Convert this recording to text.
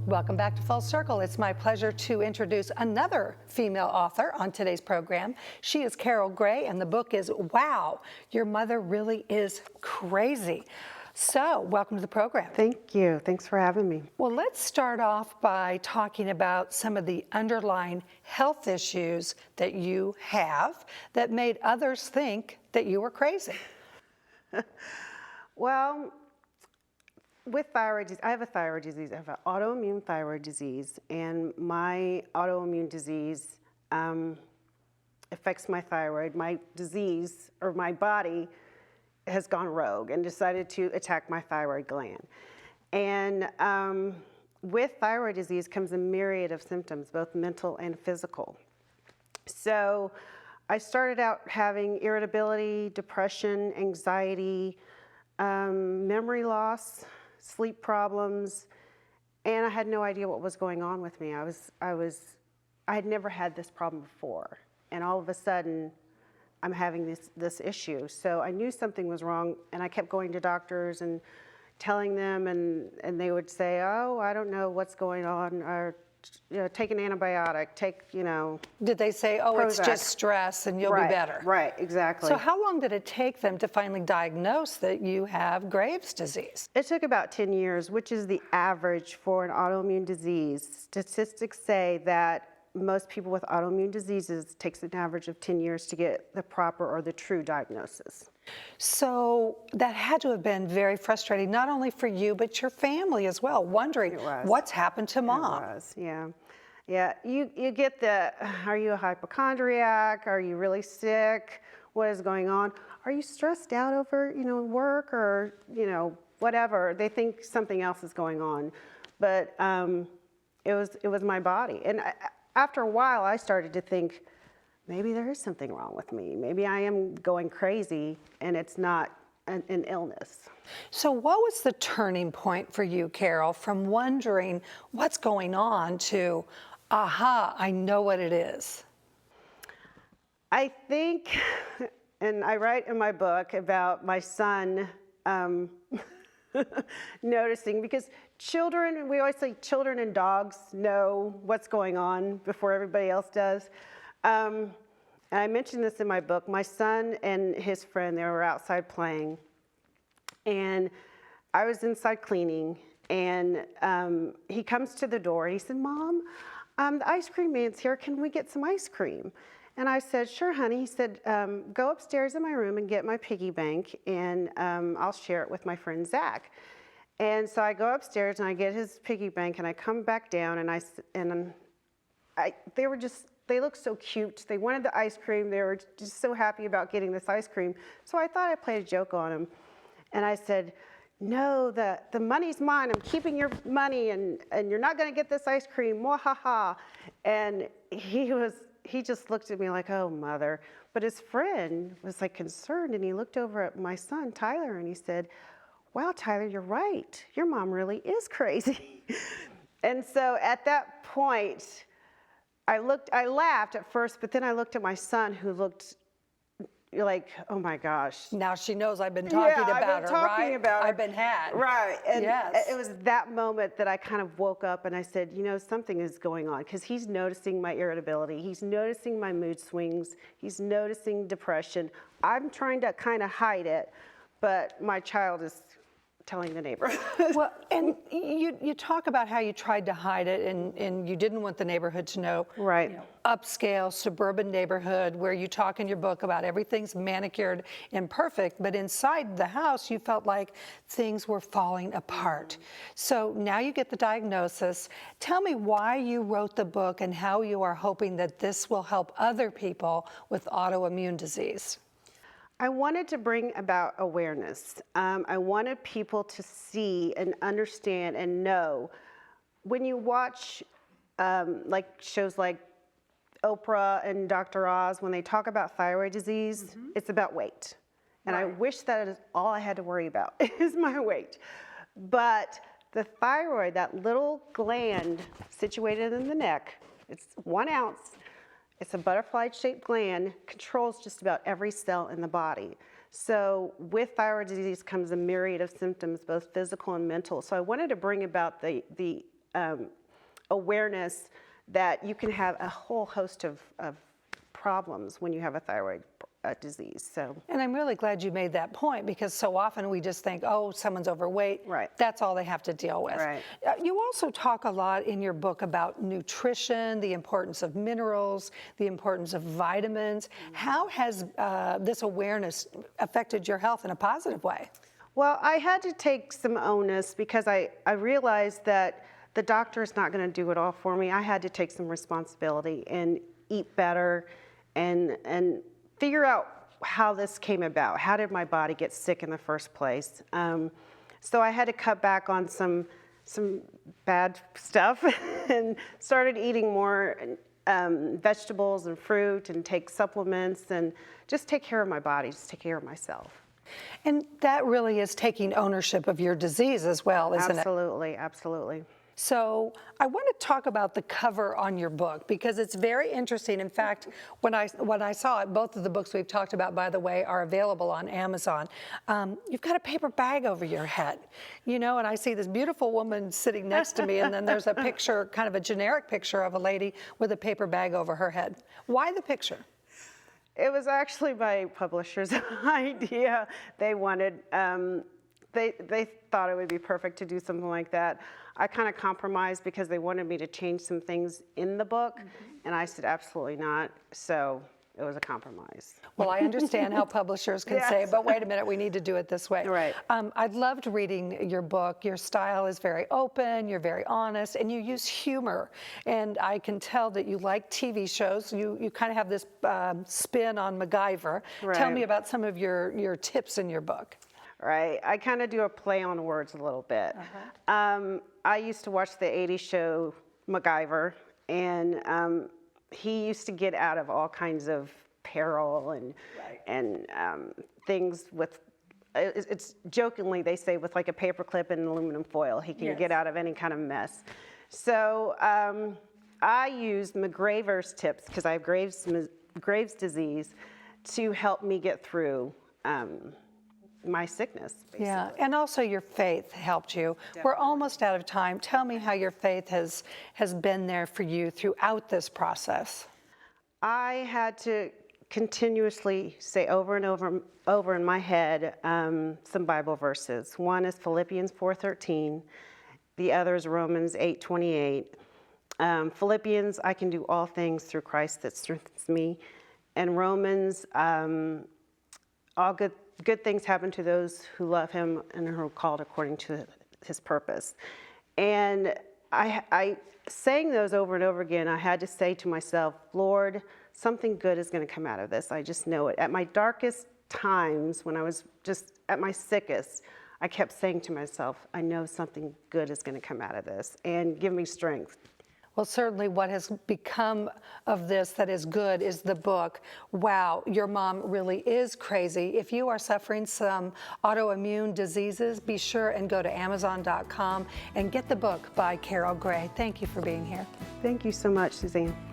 Welcome back to Full Circle. It's my pleasure to introduce another female author on today's program. She is Carol Gray, and the book is Wow, Your Mother Really Is Crazy. So, welcome to the program. Thank you. Thanks for having me. Well, let's start off by talking about some of the underlying health issues that you have that made others think that you were crazy. Well, with thyroid disease, I have a thyroid disease. I have an autoimmune thyroid disease, and my autoimmune disease affects my thyroid. My disease, or my body, has gone rogue and decided to attack my thyroid gland. And with thyroid disease comes a myriad of symptoms, both mental and physical. So I started out having irritability, depression, anxiety, memory loss, sleep problems, and I had no idea what was going on with me. I had never had this problem before, and all of a sudden I'm having this issue. So I knew something was wrong, and I kept going to doctors and telling them, and they would say, oh, I don't know what's going on, or take an antibiotic, Did they say, oh, Prozac. It's just stress and you'll be better? Right, exactly. So how long did it take them to finally diagnose that you have Graves' disease? It took about 10 years, which is the average for an autoimmune disease. Statistics say that most people with autoimmune diseases takes an average of 10 years to get the proper or the true diagnosis. So that had to have been very frustrating, not only for you, but your family as well, wondering what's happened to Mom. It was, yeah. Yeah, you get the, are you a hypochondriac? Are you really sick? What is going on? Are you stressed out over, work or, whatever? They think something else is going on. But it was my body. And after a while, I started to think, maybe there is something wrong with me. Maybe I am going crazy and it's not an illness. So what was the turning point for you, Carol, from wondering what's going on to, aha, I know what it is? I think, and I write in my book about my son noticing, because children, we always say children and dogs know what's going on before everybody else does. And I mentioned this in my book. My son and his friend, they were outside playing, and I was inside cleaning, and he comes to the door and he said, Mom, the ice cream man's here. Can we get some ice cream? And I said, sure, honey. He said, go upstairs in my room and get my piggy bank, and I'll share it with my friend Zach. And so I go upstairs and I get his piggy bank, and I come back down, and they looked so cute. They wanted the ice cream. They were just so happy about getting this ice cream. So I thought I'd play a joke on him. And I said, no, the money's mine. I'm keeping your money, and you're not going to get this ice cream. Mwahaha. And he just looked at me like, oh, Mother. But his friend was like concerned, and he looked over at my son, Tyler, and he said, wow, Tyler, you're right. Your mom really is crazy. And so at that point, I laughed at first, but then I looked at my son, who looked like, oh my gosh. Now she knows I've been talking about her, right? I've been had. Right. And yes. It was that moment that I kind of woke up and I said, something is going on, because he's noticing my irritability. He's noticing my mood swings. He's noticing depression. I'm trying to kind of hide it, but my child is telling the neighbor. Well, and you talk about how you tried to hide it, and you didn't want the neighborhood to know. Right. Upscale, suburban neighborhood where you talk in your book about everything's manicured and perfect, but inside the house you felt like things were falling apart. So now you get the diagnosis. Tell me why you wrote the book and how you are hoping that this will help other people with autoimmune disease. I wanted to bring about awareness. I wanted people to see and understand and know. When you watch shows like Oprah and Dr. Oz, when they talk about thyroid disease, it's about weight. And I wish that is all I had to worry about, is my weight. But the thyroid, that little gland situated in the neck, it's 1 ounce. It's a butterfly-shaped gland, controls just about every cell in the body. So with thyroid disease comes a myriad of symptoms, both physical and mental. So I wanted to bring about the awareness that you can have a whole host of problems when you have a thyroid disease. So, And I'm really glad you made that point, because so often we just think, oh, someone's overweight. Right. That's all they have to deal with. Right. You also talk a lot in your book about nutrition, the importance of minerals, the importance of vitamins. How has this awareness affected your health in a positive way? well, I had to take some onus because I realized that the doctor is not going to do it all for me. I had to take some responsibility and eat better and figure out how this came about. How did my body get sick in the first place? So I had to cut back on some bad stuff and started eating more vegetables and fruit and take supplements and just take care of my body, just take care of myself. And that really is taking ownership of your disease as well, isn't it? Absolutely, absolutely. So I want to talk about the cover on your book, because it's very interesting. In fact, when I saw it, both of the books we've talked about, by the way, are available on Amazon. You've got a paper bag over your head, you know, and I see this beautiful woman sitting next to me, and then there's a picture, kind of a generic picture of a lady with a paper bag over her head. Why the picture? It was actually my publisher's idea. They wanted, they thought it would be perfect to do something like that. I kind of compromised because they wanted me to change some things in the book, and I said absolutely not. So it was a compromise. Well, I understand how publishers can say, Yes. but wait a minute, we need to do it this way. Right. I loved reading your book. Your style is very open, you're very honest, and you use humor. And I can tell that you like TV shows. You kind of have this spin on MacGyver. Tell me Right. about some of your tips in your book. Right, I kind of do a play on words a little bit. I used to watch the 80s show MacGyver, and he used to get out of all kinds of peril and things with, it's jokingly they say, with like a paper clip and aluminum foil, he can get out of any kind of mess. So I used McGraver's tips, because I have Graves' disease, to help me get through my sickness, basically. Yeah, and also your faith helped you. We're almost out of time. Tell me how your faith has been there for you throughout this process. I had to continuously say over and over in my head some Bible verses. One is Philippians 4:13. The other is Romans 8:28. Philippians, I can do all things through Christ that strengthens me. And Romans, all good things happen to those who love him and who are called according to his purpose. And I saying those over and over again, I had to say to myself, Lord, something good is going to come out of this. I just know it. At my darkest times, when I was just at my sickest, I kept saying to myself, I know something good is going to come out of this, and give me strength. Well, certainly what has become of this that is good is the book. Wow, your mom really is crazy. If you are suffering some autoimmune diseases, be sure and go to Amazon.com and get the book by Carol Gray. Thank you for being here. Thank you so much, Suzanne.